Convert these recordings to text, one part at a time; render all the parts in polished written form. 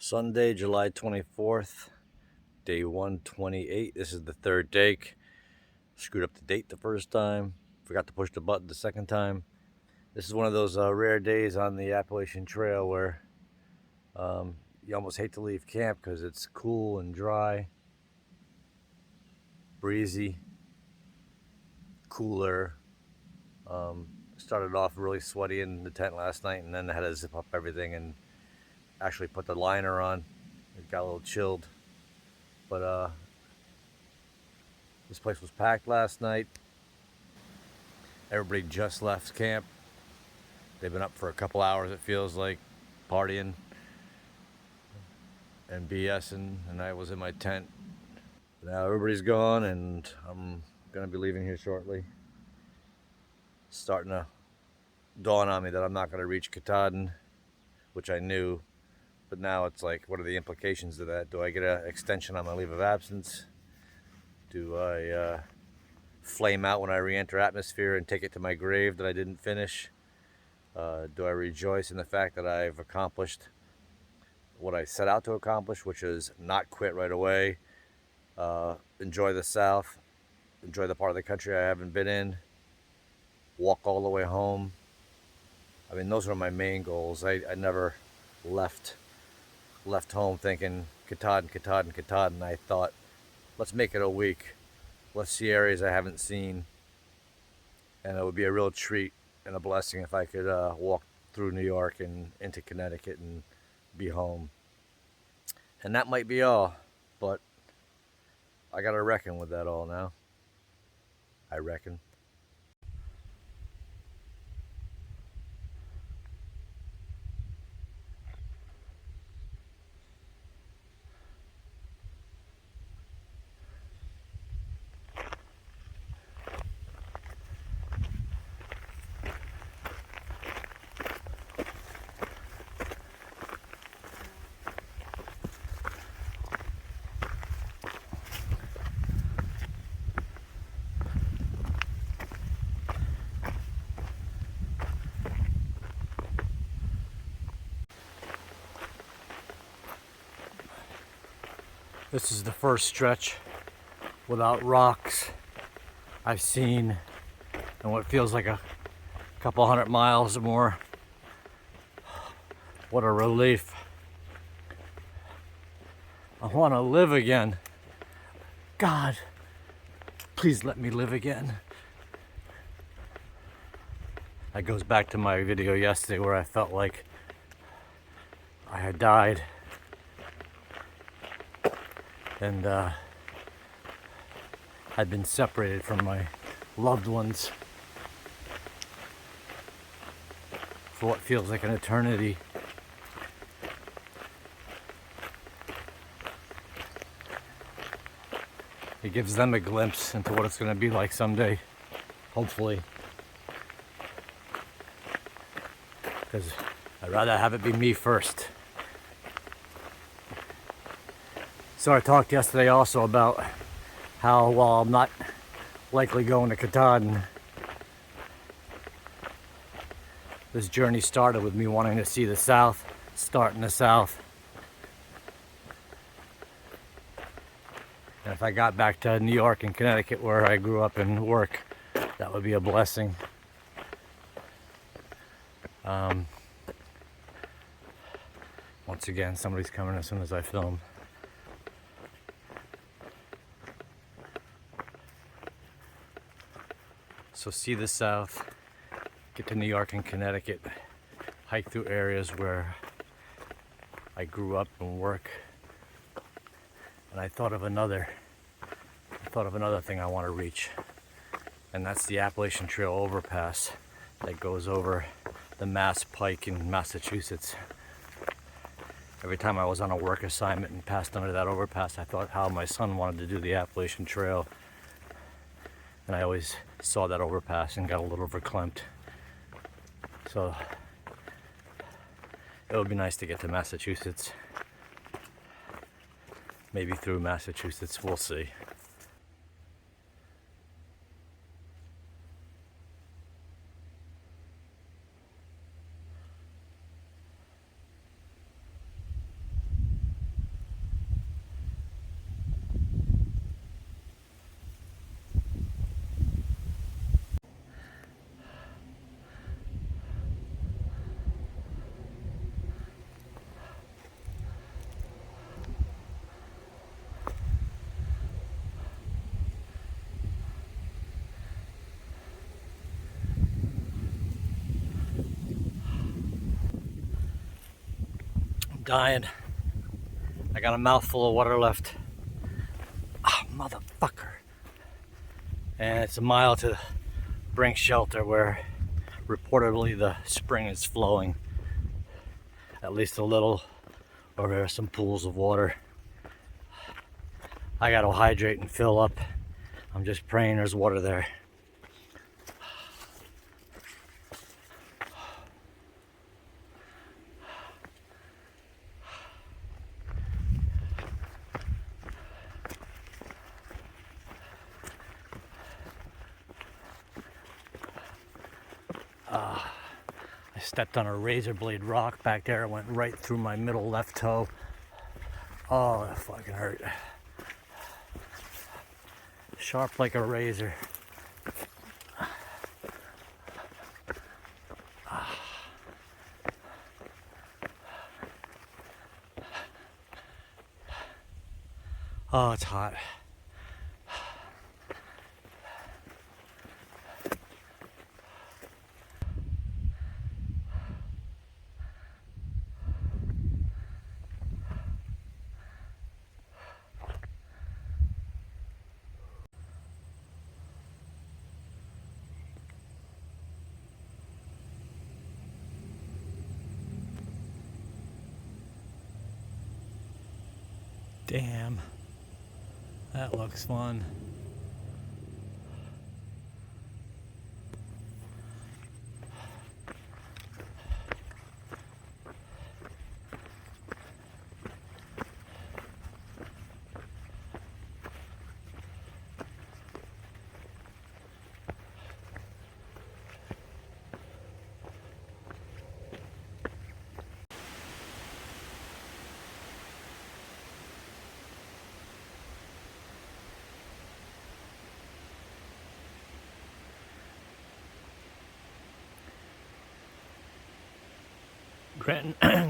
Sunday, July 24th, day 128. This is the third take. Screwed up the date the first time. Forgot to push the button the second time. This is one of those rare days on the Appalachian Trail where you almost hate to leave camp because it's cool and dry, breezy, cooler. Started off really sweaty in the tent last night, and then I had to zip up everything and actually put the liner on. It got a little chilled, but this place was packed last night. Everybody just left camp. They've been up for a couple hours, it feels like, partying and BSing, and I was in my tent. Now everybody's gone, and I'm gonna be leaving here shortly. It's starting to dawn on me that I'm not gonna reach Katahdin, which I knew, but now it's like, what are the implications of that? Do I get an extension on my leave of absence? Do I flame out when I re-enter atmosphere and take it to my grave that I didn't finish? Do I rejoice in the fact that I've accomplished what I set out to accomplish, which is not quit right away, enjoy the South, enjoy the part of the country I haven't been in, walk all the way home? I mean, those are my main goals. I never left home thinking Katahdin. I thought, let's make it a week. Let's see areas I haven't seen. And it would be a real treat and a blessing if I could walk through New York and into Connecticut and be home. And that might be all, but I gotta reckon with that all now. I reckon. This is the first stretch without rocks I've seen in what feels like a couple 100 miles or more. What a relief. I want to live again. God, please let me live again. That goes back to my video yesterday where I felt like I had died. And I'd been separated from my loved ones for what feels like an eternity. It gives them a glimpse into what it's going to be like someday, hopefully. Because I'd rather have it be me first. So I talked yesterday also about how, while I'm not likely going to Katahdin, this journey started with me wanting to see the South, start in the South. And if I got back to New York and Connecticut where I grew up and work, that would be a blessing. Once again, somebody's coming as soon as I film. So see the South, get to New York and Connecticut, hike through areas where I grew up and work. And I thought of another thing I want to reach. And that's the Appalachian Trail overpass that goes over the Mass Pike in Massachusetts. Every time I was on a work assignment and passed under that overpass, I thought how my son wanted to do the Appalachian Trail. And I always saw that overpass and got a little verklempt. So it would be nice to get to Massachusetts. Maybe through Massachusetts, we'll see. dying. I got a mouthful of water left. Ah, motherfucker. And it's a mile to Brink Shelter where reportedly the spring is flowing. At least a little, or there are some pools of water. I gotta hydrate and fill up. I'm just praying there's water there. I stepped on a razor blade rock back there. It went right through my middle left toe. Oh, that fucking hurt. Sharp like a razor. Oh, it's hot. Damn, that looks fun.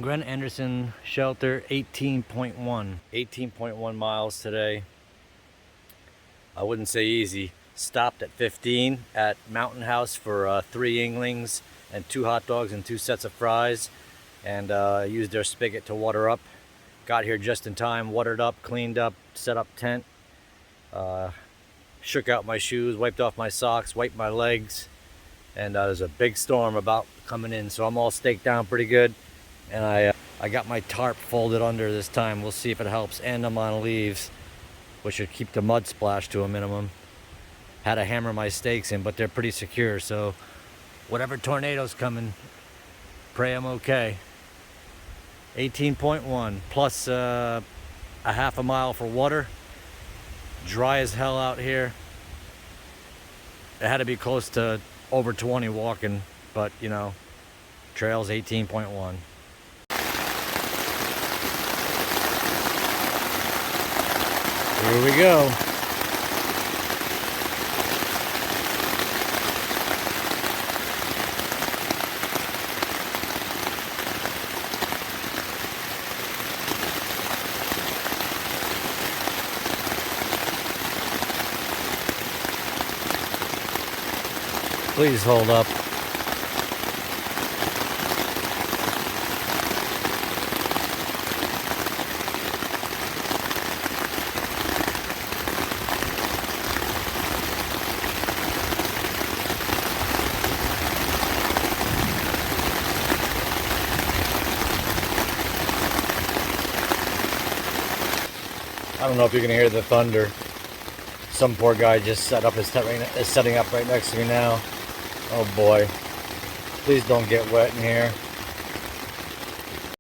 Gren Anderson Shelter, 18.1 miles today. I wouldn't say easy. Stopped at 15 at Mountain House for 3 Yinglings and 2 hot dogs and 2 sets of fries, and used their spigot to water up. Got here just in time, watered up, cleaned up, set up tent, shook out my shoes, wiped off my socks, wiped my legs, and there's a big storm about coming in, so I'm all staked down pretty good. And I got my tarp folded under this time. We'll see if it helps. And I'm on leaves, which should keep the mud splash to a minimum. Had to hammer my stakes in, but they're pretty secure, so whatever tornado's coming, pray I'm okay. 18.1 plus a half a mile for water. Dry as hell out here. It had to be close to over 20 walking, but you know, trail's 18.1. Here we go. Please hold up. I don't know if you can hear the thunder. Some poor guy just set up his tent is setting up right next to me now. Oh boy. Please don't get wet in here.